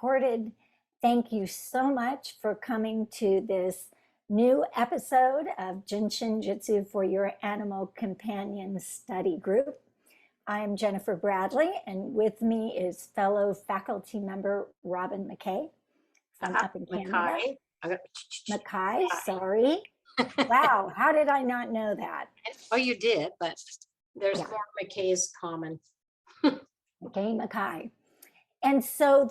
recorded. Thank you so much for coming to this new episode of Jin Shin Jyutsu for your animal companion study group. I am Jennifer Bradley, and with me is fellow faculty member Robin McKay from up in Canada. McKay, sorry. Wow, how did I not know that? Oh, you did, but there's more McKays common. McKay. And so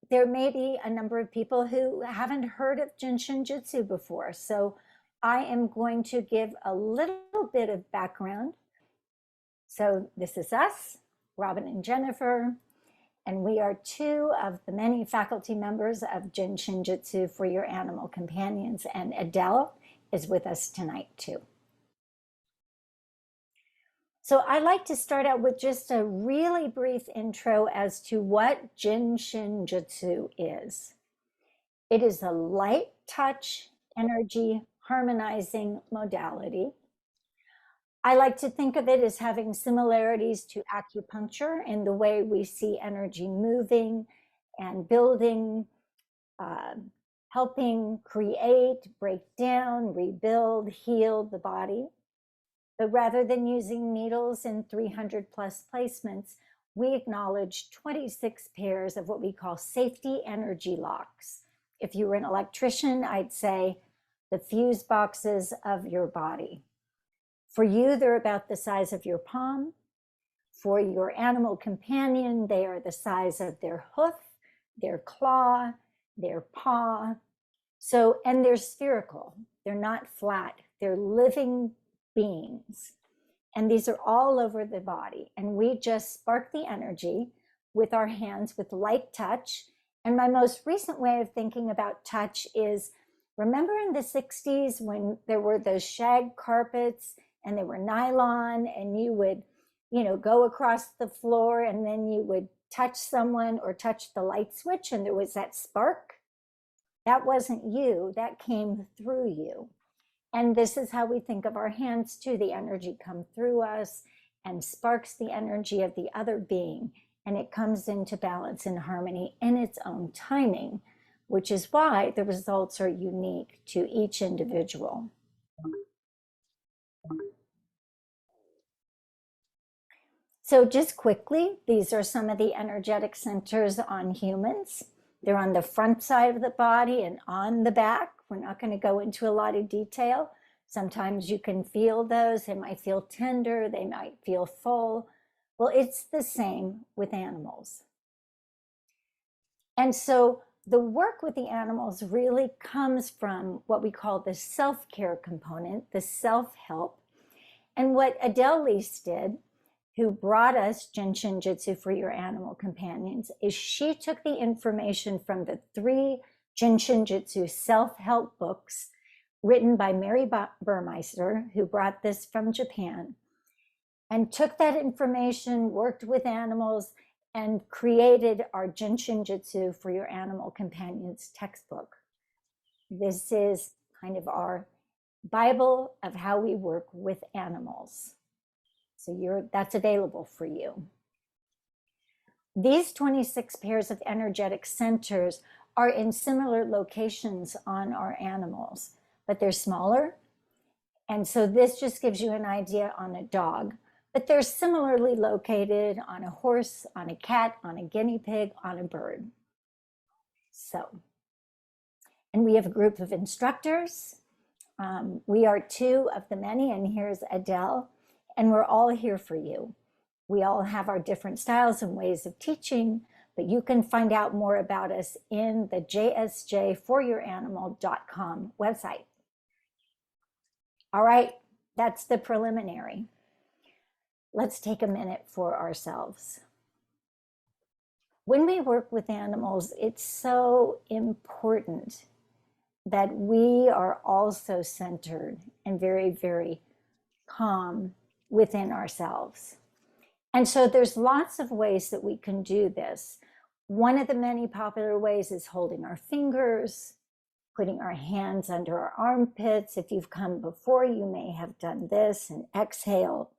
there may be a number of people who haven't heard of Jin Shin Jyutsu before. So I am going to give a little bit of background. So this is us, Robin and Jennifer, and we are two of the many faculty members of Jin Shin Jyutsu for your animal companions, and Adele is with us tonight too. So I'd like to start out with just a really brief intro as to what Jin Shin Jyutsu is. It is a light touch energy harmonizing modality. I like to think of it as having similarities to acupuncture in the way we see energy moving and building, helping create, break down, rebuild, heal the body. But rather than using needles in 300 plus placements, we acknowledge 26 pairs of what we call safety energy locks. If you were an electrician, I'd say the fuse boxes of your body. For you, they're about the size of your palm. For your animal companion, they are the size of their hoof, their claw, their paw. So, and they're spherical. They're not flat. They're living beings. And these are all over the body. And we just spark the energy with our hands with light touch. And my most recent way of thinking about touch is, remember in the 60s when there were those shag carpets and they were nylon, and you would, go across the floor and then you would touch someone or touch the light switch and there was that spark? That wasn't you, that came through you. And this is how we think of our hands too. The energy comes through us and sparks the energy of the other being, and it comes into balance and harmony in its own timing, which is why the results are unique to each individual. So just quickly, these are some of the energetic centers on humans. They're on the front side of the body and on the back. We're not going to go into a lot of detail. Sometimes you can feel those. They might feel tender. They might feel full. Well, it's the same with animals. And so the work with the animals really comes from what we call the self-care component, the self-help. And what Adele Lease did, who brought us Jin Shin Jyutsu for your animal companions, is she took the information from the 3 Jin Shin Jyutsu self-help books written by Mary Burmeister, who brought this from Japan, and took that information, worked with animals, and created our Jin Shin Jyutsu for your animal companions textbook. This is kind of our Bible of how we work with animals. So that's available for you. These 26 pairs of energetic centers are in similar locations on our animals, but they're smaller. And so this just gives you an idea on a dog, but they're similarly located on a horse, on a cat, on a guinea pig, on a bird. So, and we have a group of instructors. We are 2 of the many, and here's Adele. And we're all here for you. We all have our different styles and ways of teaching, but you can find out more about us in the jsjforyouranimal.com website. All right, that's the preliminary. Let's take a minute for ourselves. When we work with animals, it's so important that we are also centered and very, very calm within ourselves. And so there's lots of ways that we can do this. One of the many popular ways is holding our fingers, putting our hands under our armpits. If you've come before, you may have done this, and exhale.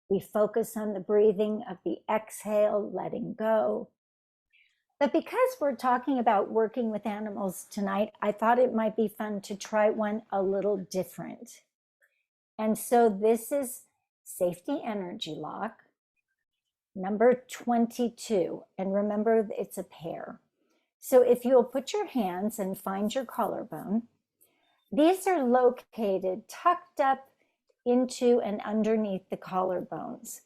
We focus on the breathing of the exhale, letting go. But because we're talking about working with animals tonight, I thought it might be fun to try one a little different. And so this is Safety Energy Lock, number 22. And remember, it's a pair. So if you'll put your hands and find your collarbone, these are located tucked up into and underneath the collarbones.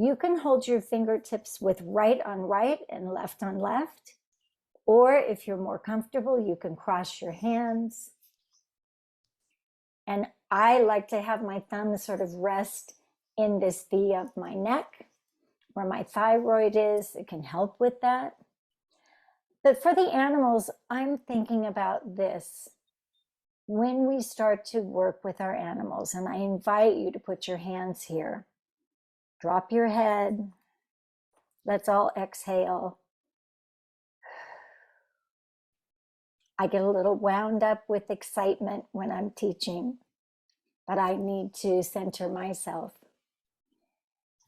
You can hold your fingertips with right on right and left on left. Or if you're more comfortable, you can cross your hands. And I like to have my thumb sort of rest in this V of my neck, where my thyroid is. It can help with that. But for the animals, I'm thinking about this. When we start to work with our animals, and I invite you to put your hands here, drop your head. Let's all exhale. I get a little wound up with excitement when I'm teaching, but I need to center myself.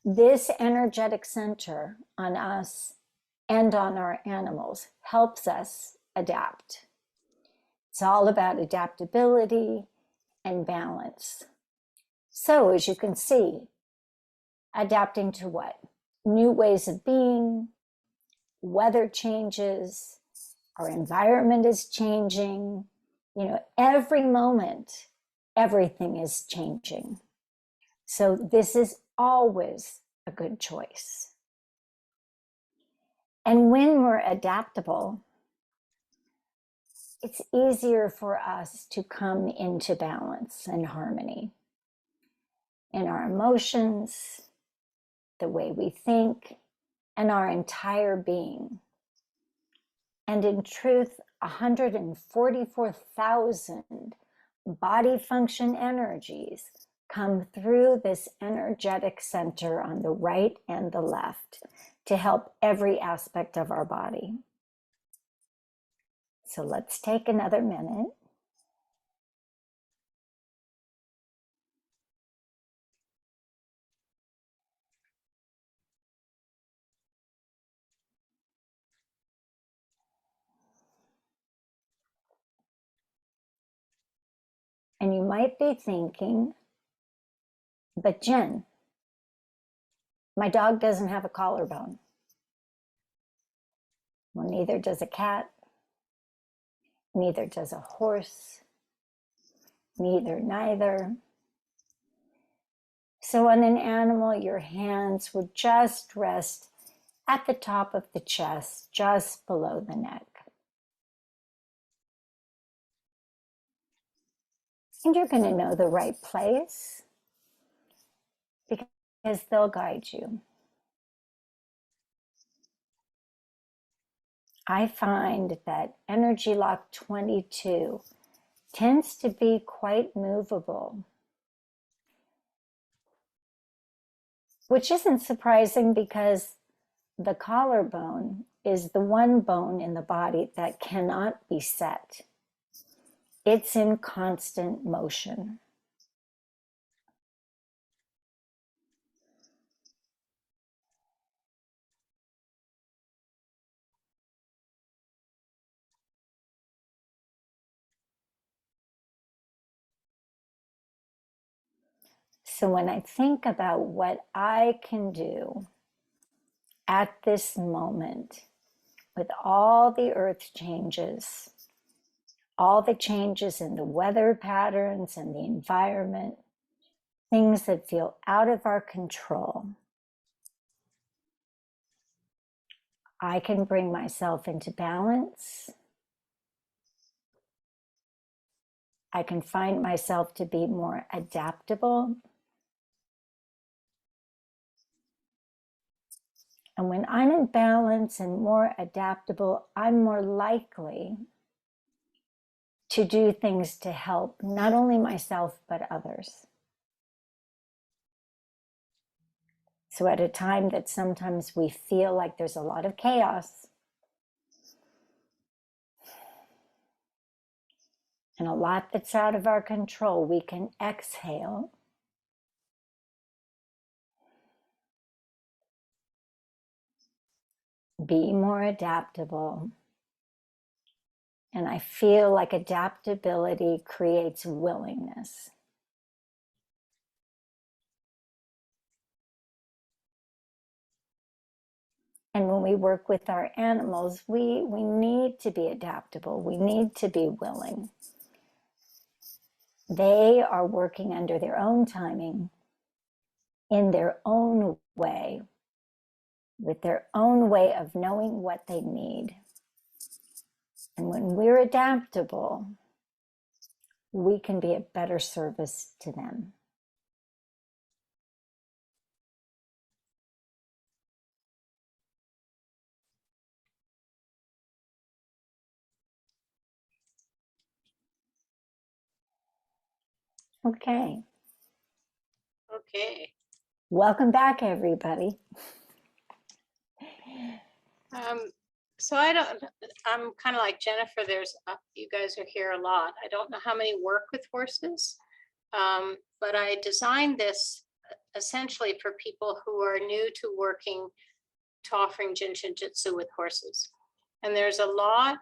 This energetic center on us and on our animals helps us adapt. It's all about adaptability and balance. So as you can see, adapting to what? New ways of being, weather changes, our environment is changing. You know, every moment, everything is changing. So this is always a good choice. And when we're adaptable, it's easier for us to come into balance and harmony in our emotions, the way we think, and our entire being. And in truth, 144,000 body function energies come through this energetic center on the right and the left to help every aspect of our body. So let's take another minute. And you might be thinking, but Jen, my dog doesn't have a collarbone. Well, neither does a cat, neither does a horse, neither. So on an animal, your hands would just rest at the top of the chest, just below the neck. And you're going to know the right place because they'll guide you. I find that Energy Lock 22 tends to be quite movable, which isn't surprising because the collarbone is the one bone in the body that cannot be set. It's in constant motion. So when I think about what I can do at this moment with all the earth changes, all the changes in the weather patterns and the environment, things that feel out of our control, I can bring myself into balance. I can find myself to be more adaptable. And when I'm in balance and more adaptable, I'm more likely to do things to help not only myself, but others. So at a time that sometimes we feel like there's a lot of chaos and a lot that's out of our control, we can exhale. Be more adaptable. And I feel like adaptability creates willingness. And when we work with our animals, we need to be adaptable. We need to be willing. They are working under their own timing, in their own way, with their own way of knowing what they need. And when we're adaptable, we can be a better service to them. Okay. Okay. Welcome back, everybody. So I'm kind of like Jennifer, you guys are here a lot. I don't know how many work with horses, but I designed this essentially for people who are new to offering Jin Shin Jyutsu with horses. And there's a lot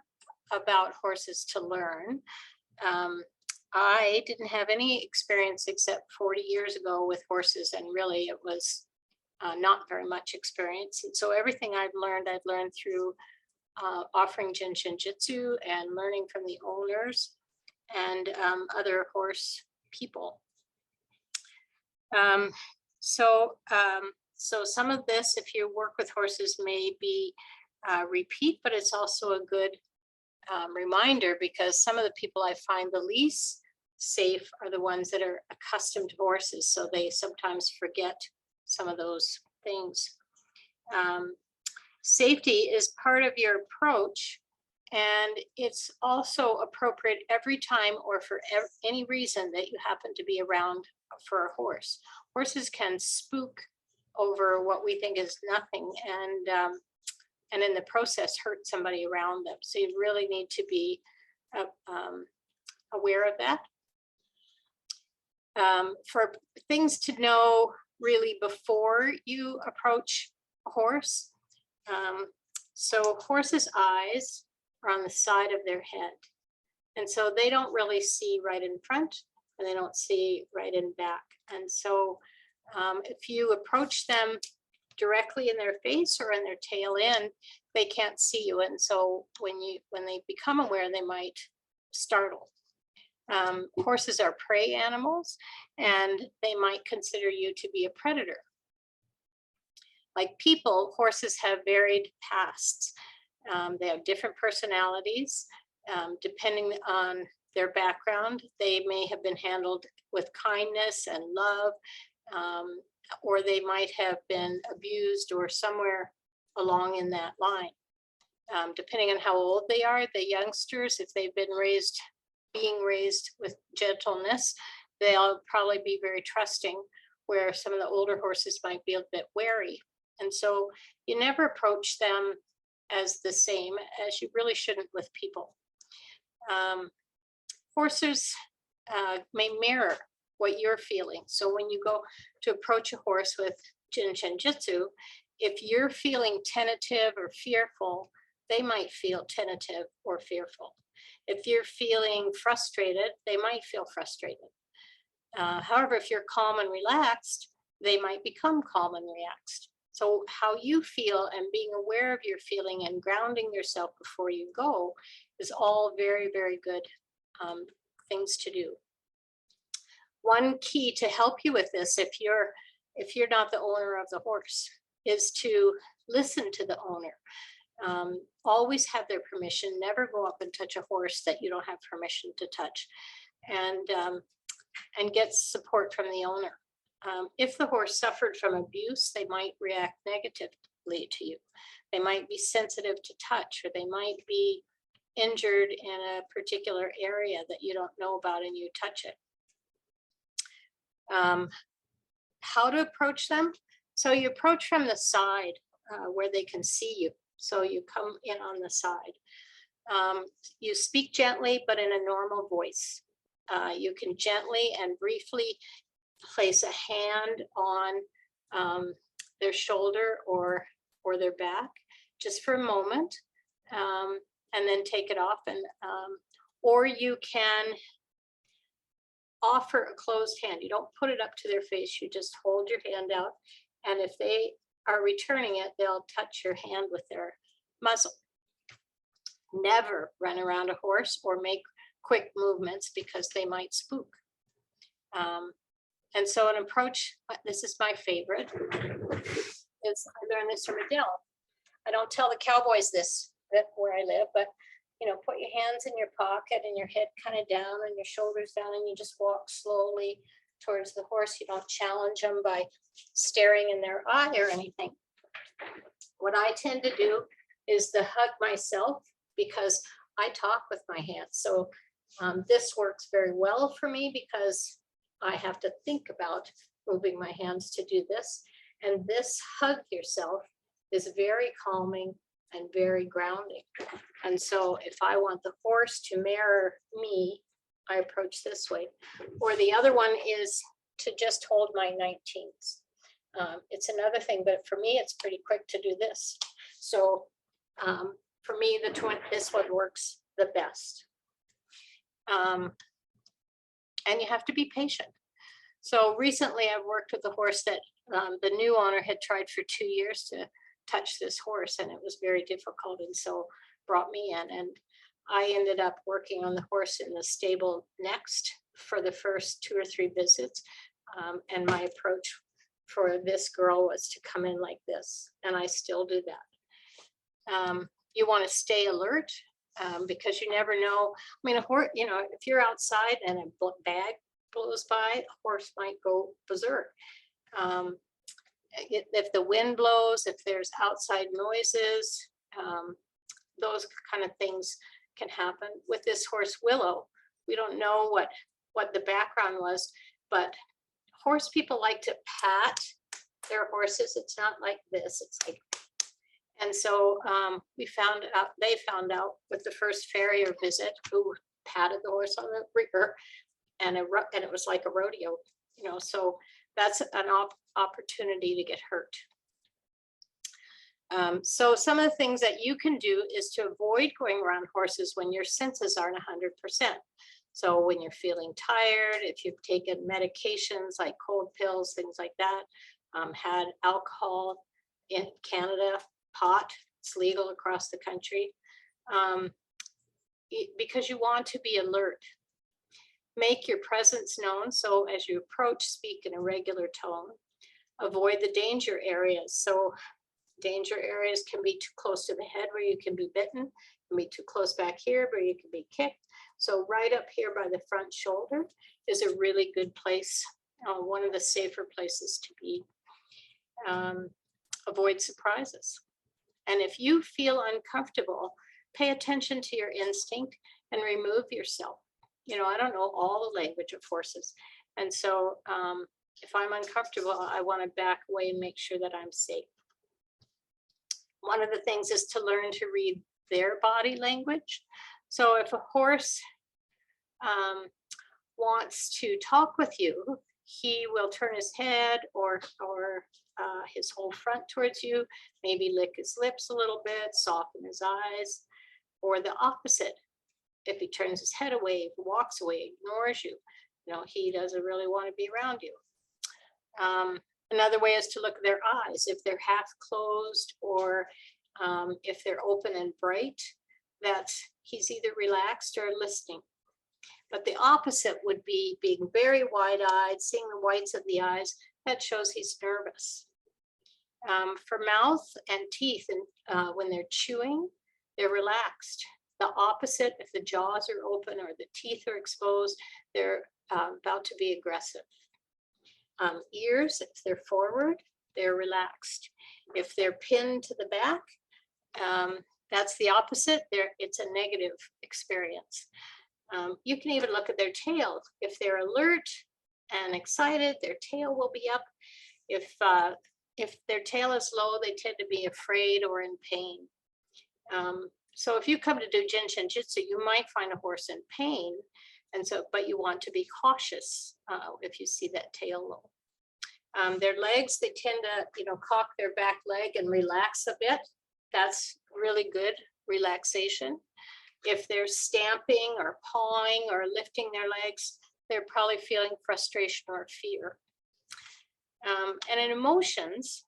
about horses to learn. I didn't have any experience except 40 years ago with horses, and really it was not very much experience. And so everything I've learned through offering Jin Shin Jyutsu and learning from the owners and other horse people. So some of this, if you work with horses, may be repeat, but it's also a good reminder, because some of the people I find the least safe are the ones that are accustomed to horses. So they sometimes forget some of those things. Safety is part of your approach, and it's also appropriate every time or for any reason that you happen to be around for a horse. Horses can spook over what we think is nothing, and in the process hurt somebody around them. So you really need to be aware of that. For things to know really before you approach a horse. So horses' eyes are on the side of their head. And so they don't really see right in front, and they don't see right in back. And so if you approach them directly in their face or in their tail end, they can't see you. And so when they become aware, they might startle. Horses are prey animals, and they might consider you to be a predator. Like people, horses have varied pasts. They have different personalities. Depending on their background, they may have been handled with kindness and love, or they might have been abused or somewhere along in that line. Depending on how old they are, the youngsters, if they've been being raised with gentleness, they'll probably be very trusting, where some of the older horses might be a bit wary. And so you never approach them as the same, as you really shouldn't with people. Horses may mirror what you're feeling. So when you go to approach a horse with Jin Shin Jyutsu, if you're feeling tentative or fearful, they might feel tentative or fearful. If you're feeling frustrated, they might feel frustrated. However, if you're calm and relaxed, they might become calm and relaxed. So how you feel and being aware of your feeling and grounding yourself before you go is all very, very good things to do. One key to help you with this, if you're not the owner of the horse, is to listen to the owner. Always have their permission. Never go up and touch a horse that you don't have permission to touch, and get support from the owner. If the horse suffered from abuse, they might react negatively to you. They might be sensitive to touch, or they might be injured in a particular area that you don't know about and you touch it. How to approach them? So you approach from the side where they can see you. So you come in on the side. You speak gently, but in a normal voice. You can gently and briefly place a hand on their shoulder or their back, just for a moment, and then take it off. And or you can offer a closed hand. You don't put it up to their face. You just hold your hand out. And if they are returning it, they'll touch your hand with their muzzle. Never run around a horse or make quick movements because they might spook. And so an approach, this is my favorite, is I learned this from Adele. I don't tell the cowboys this where I live, but put your hands in your pocket and your head kind of down and your shoulders down, and you just walk slowly towards the horse. You don't challenge them by staring in their eye or anything. What I tend to do is to hug myself because I talk with my hands. So this works very well for me because I have to think about moving my hands to do this. And this hug yourself is very calming and very grounding. And so if I want the horse to mirror me, I approach this way. Or the other one is to just hold my 19s. It's another thing, but for me, it's pretty quick to do this. So for me, this one works the best. And you have to be patient. So recently I've worked with a horse that the new owner had tried for 2 years to touch this horse, and it was very difficult, and so brought me in, and I ended up working on the horse in the stable next for the first 2 or 3 visits. And my approach for this girl was to come in like this, and I still do that. You want to stay alert because you never know. I mean, a horse, if you're outside and a bag blows by, a horse might go berserk. If the wind blows, if there's outside noises, those kind of things can happen. With this horse Willow, we don't know what the background was, but horse people like to pat their horses. It's not like this, it's like, and so they found out with the first farrier visit who patted the horse on the rear, and it was like a rodeo, so that's an opportunity to get hurt. So some of the things that you can do is to avoid going around horses when your senses aren't 100%. So when you're feeling tired, if you've taken medications like cold pills, things like that, had alcohol in Canada, pot, it's legal across the country, because you want to be alert. Make your presence known. So as you approach, speak in a regular tone. Avoid the danger areas. So danger areas can be too close to the head where you can be bitten, can be too close back here where you can be kicked. So right up here by the front shoulder is a really good place, one of the safer places to be. Avoid surprises. And if you feel uncomfortable, pay attention to your instinct and remove yourself. I don't know all the language of horses. And so if I'm uncomfortable, I want to back away and make sure that I'm safe. One of the things is to learn to read their body language. So if a horse wants to talk with you, he will turn his head or his whole front towards you, maybe lick his lips a little bit, soften his eyes, or the opposite. If he turns his head away, walks away, ignores you, he doesn't really want to be around you. Another way is to look at their eyes. If they're half closed or if they're open and bright, that he's either relaxed or listening. But the opposite would be being very wide-eyed, seeing the whites of the eyes. That shows he's nervous. For mouth and teeth, and when they're chewing, they're relaxed. The opposite, if the jaws are open or the teeth are exposed, they're about to be aggressive. Ears, if they're forward, they're relaxed. If they're pinned to the back, that's the opposite. It's a negative experience. You can even look at their tail. If they're alert and excited, their tail will be up. If their tail is low, they tend to be afraid or in pain. So if you come to do Jin Shin Jyutsu, you might find a horse in pain, but you want to be cautious if you see that tail low. Their legs, they tend to, cock their back leg and relax a bit. that's really good relaxation. If they're stamping or pawing or lifting their legs, they're probably feeling frustration or fear. And in emotions,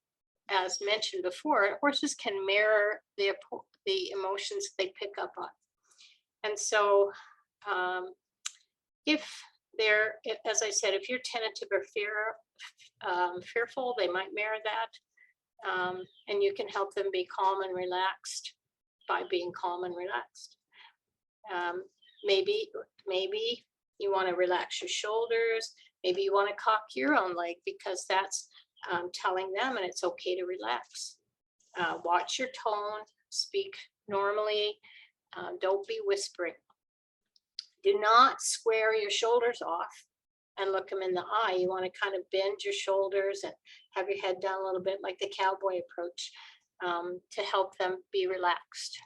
as mentioned before, horses can mirror the emotions they pick up on. And so if they're, as I said, if you're tentative or fearful, they might mirror that. And you can help them be calm and relaxed by being calm and relaxed. Maybe you want to relax your shoulders. Maybe you want to cock your own leg because that's telling them and it's okay to relax. Watch your tone, speak normally. Don't be whispering. Do not square your shoulders off and look them in the eye. You want to kind of bend your shoulders and have your head down a little bit like the cowboy approach to help them be relaxed.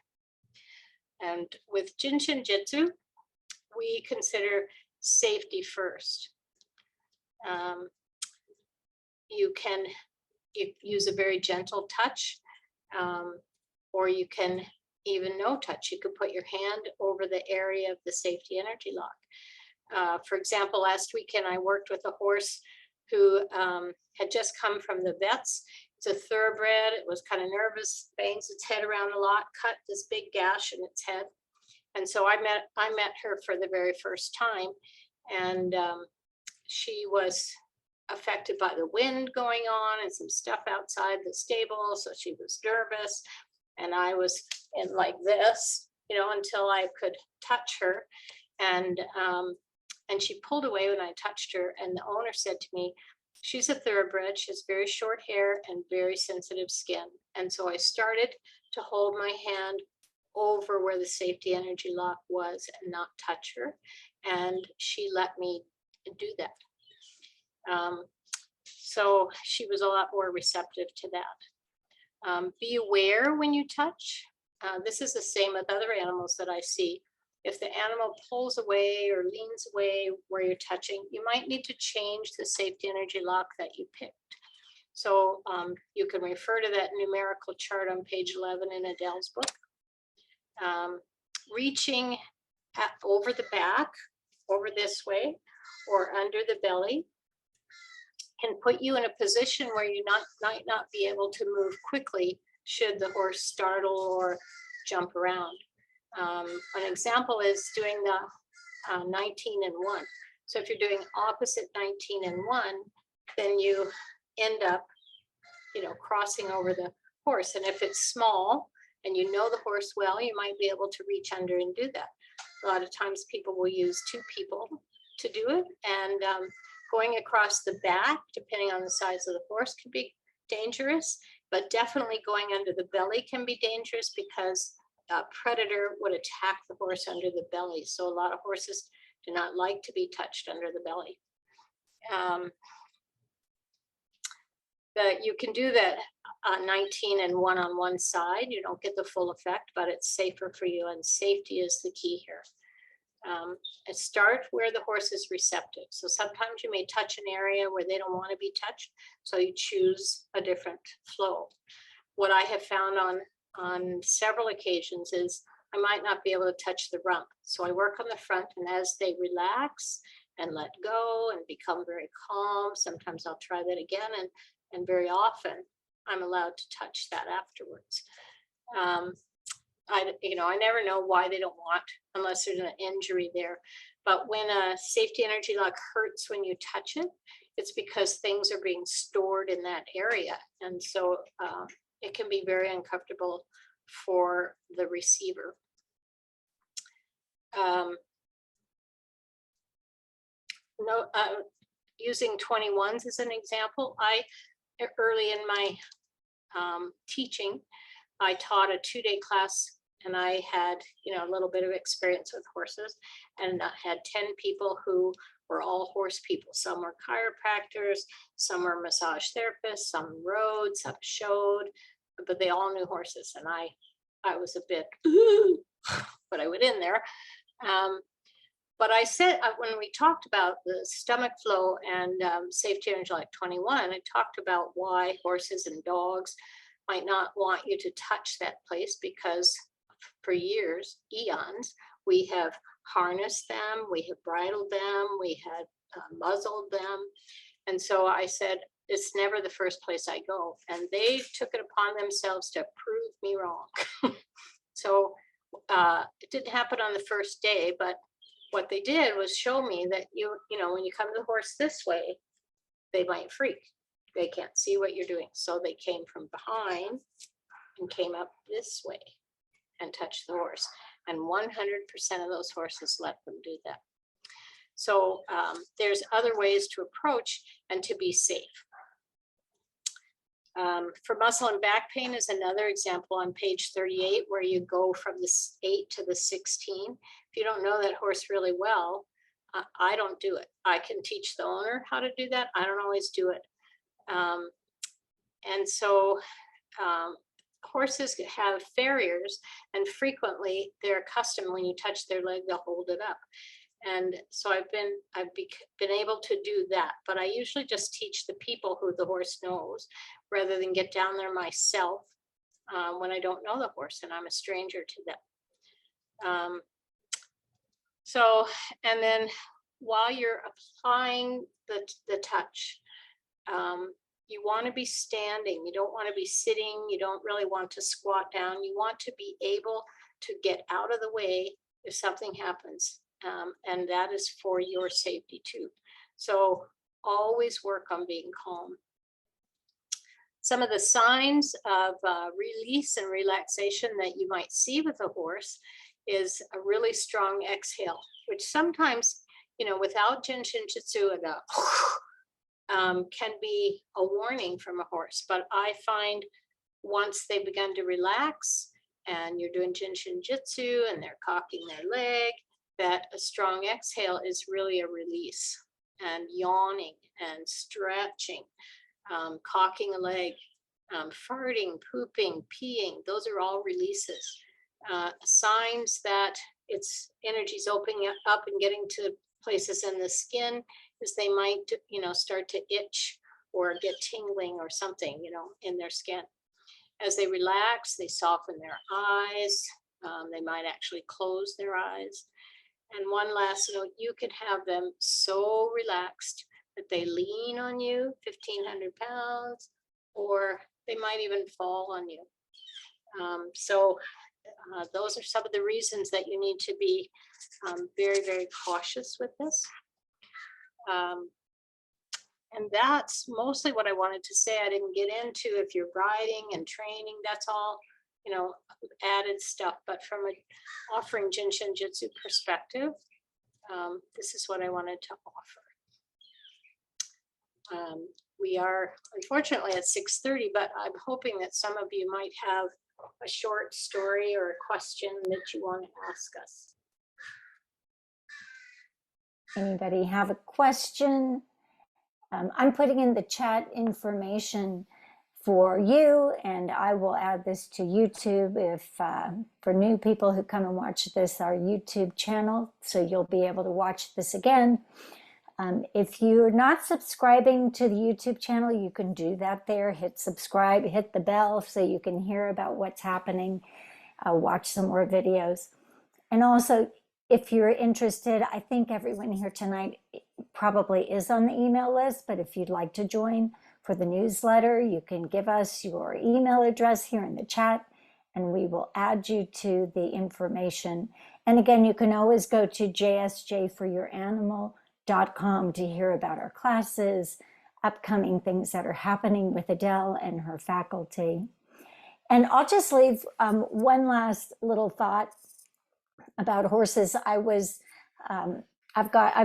And with Jin Shin Jyutsu, we consider safety first. You can use a very gentle touch, or you can even no touch. You could put your hand over the area of the safety energy lock. For example, last weekend I worked with a horse who had just come from the vets. It's a thoroughbred. It was kind of nervous, bangs its head around a lot, cut this big gash in its head. And so I met her for the very first time, and she was affected by the wind going on and some stuff outside the stable. So she was nervous, and I was in like this, until I could touch her. And she pulled away when I touched her. And the owner said to me, she's a thoroughbred. She has very short hair and very sensitive skin. And so I started to hold my hand over where the safety energy lock was and not touch her. And she let me do that. So she was a lot more receptive to that. Be aware when you touch. This is the same with other animals that I see. If the animal pulls away or leans away where you're touching, you might need to change the safety energy lock that you picked. So you can refer to that numerical chart on page 11 in Adele's book. Reaching over the back, over this way, or under the belly can put you in a position where you might not be able to move quickly should the horse startle or jump around. An example is doing the 19 and 1. So if you're doing opposite 19 and 1, then you end up, crossing over the horse. And if it's small and you know the horse well, you might be able to reach under and do that. A lot of times people will use 2 people to do it. And going across the back, depending on the size of the horse, can be dangerous. But definitely going under the belly can be dangerous because a predator would attack the horse under the belly. So a lot of horses do not like to be touched under the belly. But you can do that 19 and 1 on one side. You don't get the full effect, but it's safer for you, and safety is the key here. And start where the horse is receptive. So sometimes you may touch an area where they don't want to be touched, so you choose a different flow. What I have found on several occasions is I might not be able to touch the rump. So I work on the front, and as they relax and let go and become very calm, sometimes I'll try that again, and very often I'm allowed to touch that afterwards. I never know why they don't want, unless there's an injury there. But when a safety energy lock hurts when you touch it, it's because things are being stored in that area. And so it can be very uncomfortable for the receiver. Using 21s as an example, early in my teaching, I taught a 2-day class, and I had, a little bit of experience with horses, and I had 10 people who were all horse people. Some were chiropractors, some were massage therapists, some rode, some showed, but they all knew horses. And I was a bit, but I went in there. But I said, when we talked about the stomach flow and safety energy like 21, I talked about why horses and dogs might not want you to touch that place because for years, eons, we have harnessed them, we have bridled them, we had muzzled them. And so I said, it's never the first place I go. And they took it upon themselves to prove me wrong. So it didn't happen on the first day, but what they did was show me that you know, when you come to the horse this way, they might freak. They can't see what you're doing. So they came from behind and came up this way and touched the horse. And 100% of those horses let them do that. So there's other ways to approach and to be safe. For muscle and back pain is another example on page 38, where you go from the 8 to the 16. If you don't know that horse really well, I don't do it. I can teach the owner how to do that. I don't always do it. And so horses have farriers, and frequently they're accustomed when you touch their leg, they'll hold it up. And so I've been able to do that, but I usually just teach the people who the horse knows, rather than get down there myself when I don't know the horse and I'm a stranger to them. So, and then while you're applying the touch, you want to be standing. You don't want to be sitting. You don't really want to squat down. You want to be able to get out of the way if something happens. And that is for your safety too. So always work on being calm. Some of the signs of release and relaxation that you might see with a horse is a really strong exhale, which sometimes, you know, without Jin Shin Jyutsu, can be a warning from a horse. But I find once they begin to relax and you're doing Jin Shin Jyutsu and they're cocking their leg, that a strong exhale is really a release. And yawning and stretching, cocking a leg, farting, pooping, peeing, those are all releases. Signs that its energy's opening up and getting to places in the skin is they might, you know, start to itch or get tingling or something, you know, in their skin. As they relax, they soften their eyes. They might actually close their eyes. And one last note, you could have them so relaxed that they lean on you, 1,500 pounds, or they might even fall on you. So those are some of the reasons that you need to be very, very cautious with this. And that's mostly what I wanted to say. I didn't get into if you're riding and training, that's all, you know, added stuff. But from an offering Jin Shin Jyutsu perspective, this is what I wanted to offer. We are unfortunately at 6:30, but I'm hoping that some of you might have a short story or a question that you want to ask us. Anybody have a question? I'm putting in the chat information for you, and I will add this to YouTube if for new people who come and watch this, our YouTube channel, so you'll be able to watch this again. If you're not subscribing to the YouTube channel, you can do that there. Hit subscribe, hit the bell so you can hear about what's happening, watch some more videos. And also, if you're interested, I think everyone here tonight probably is on the email list, but if you'd like to join for the newsletter, you can give us your email address here in the chat and we will add you to the information. And again, you can always go to jsjforyouranimal.com to hear about our classes, upcoming things that are happening with Adele and her faculty. And I'll just leave one last little thought about horses. I've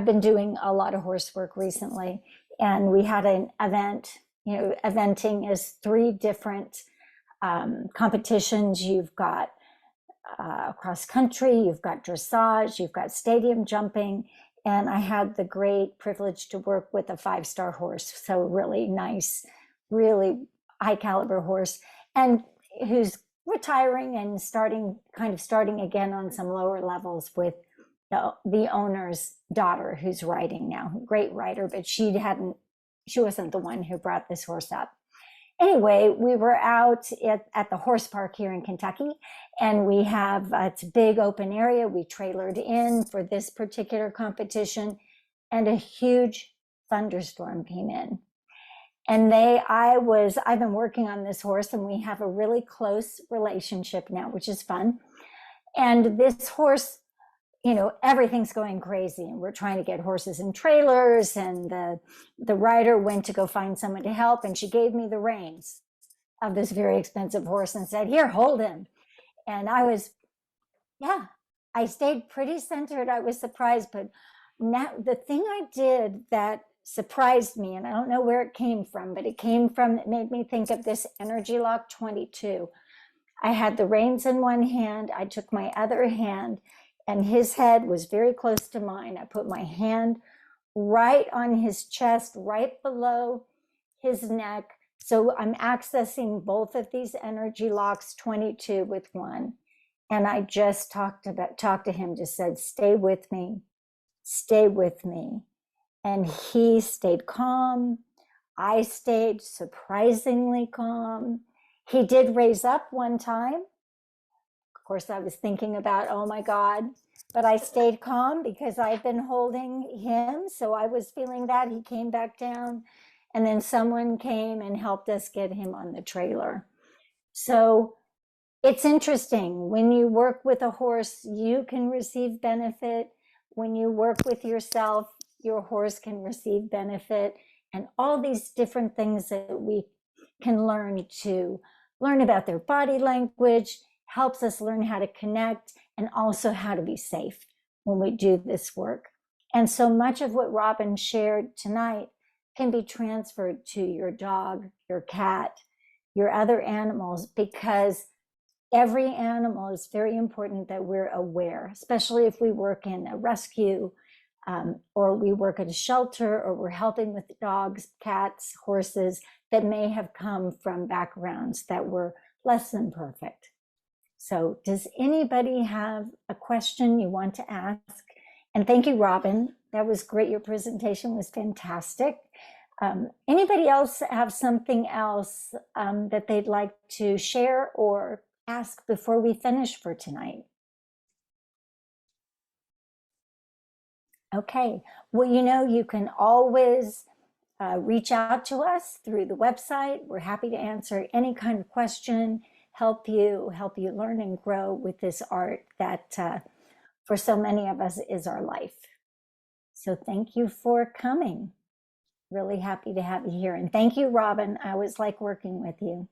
been doing a lot of horse work recently, and we had an event. You know, eventing is 3 different competitions. You've got cross country, you've got dressage, you've got stadium jumping, and I had the great privilege to work with a 5-star horse. So really nice, really high caliber horse, and who's retiring and starting again on some lower levels with the owner's daughter, who's riding now, great rider, but she wasn't the one who brought this horse up. anyway, we were out at the horse park here in Kentucky, and we have it's a big open area. We trailered in for this particular competition, and a huge thunderstorm came in. And I've been working on this horse, and we have a really close relationship now, which is fun. And this horse, everything's going crazy, and we're trying to get horses in trailers, and the rider went to go find someone to help, and she gave me the reins of this very expensive horse and said, "Here, hold him." And I stayed pretty centered. I was surprised, but now the thing I did that surprised me, and I don't know where it came from, but it made me think of this energy lock 22. I had the reins in one hand, I took my other hand, and his head was very close to mine. I put my hand right on his chest, right below his neck. So I'm accessing both of these energy locks 22 with one. And I just talked to him, just said, "Stay with me, stay with me." And he stayed calm. I stayed surprisingly calm. He did raise up one time. Of course, I was thinking about, oh my God, but I stayed calm because I've been holding him. So I was feeling that. He came back down, and then someone came and helped us get him on the trailer. So it's interesting. When you work with a horse, you can receive benefit. When you work with yourself, your horse can receive benefit. And all these different things that we can learn about their body language helps us learn how to connect, and also how to be safe when we do this work. And so much of what Robin shared tonight can be transferred to your dog, your cat, your other animals, because every animal is very important that we're aware, especially if we work in a rescue, or we work at a shelter, or we're helping with dogs, cats, horses that may have come from backgrounds that were less than perfect. So does anybody have a question you want to ask? And thank you, Robin. That was great. Your presentation was fantastic. Anybody else have something else that they'd like to share or ask before we finish for tonight? Okay, well, you can always reach out to us through the website. We're happy to answer any kind of question, help you learn and grow with this art that for so many of us is our life. So thank you for coming. Really happy to have you here. And thank you, Robin. I always like working with you.